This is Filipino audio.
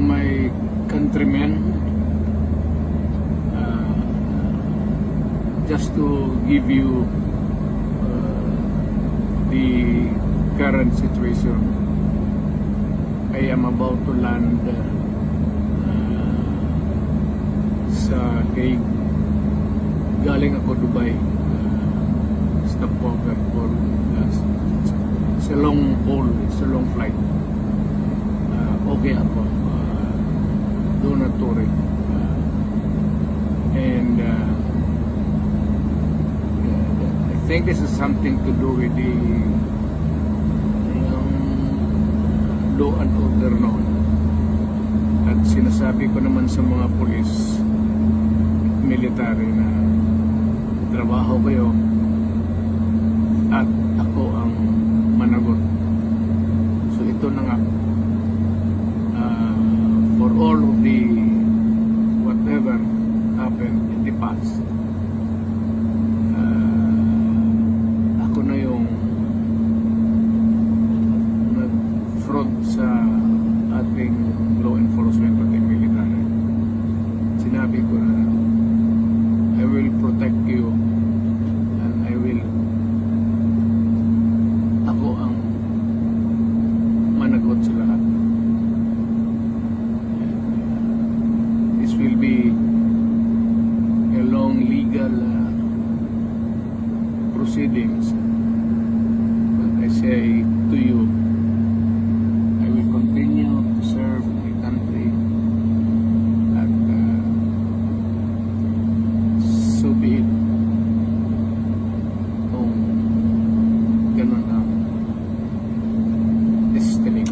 my countrymen, just to give you the current situation. I am about to land sa Hague. Galing ako Dubai. Stopover for it's a long haul, it's a long flight. Okay ako. Do not worry. And I think this is something to do with the law and order noon. At sinasabi ko naman sa mga pulis, military na trabaho kayo at ako ang managot. So ito na nga, for all of the whatever happened in the past, ako na yung nag-front sa ating law enforcement at military. Sinabi ko na I will protect you and I will, ako ang managot sa lahat. This will be a long legal proceedings. But I say to you, I will continue to serve my country at so be it. Kung ganun ang destiny.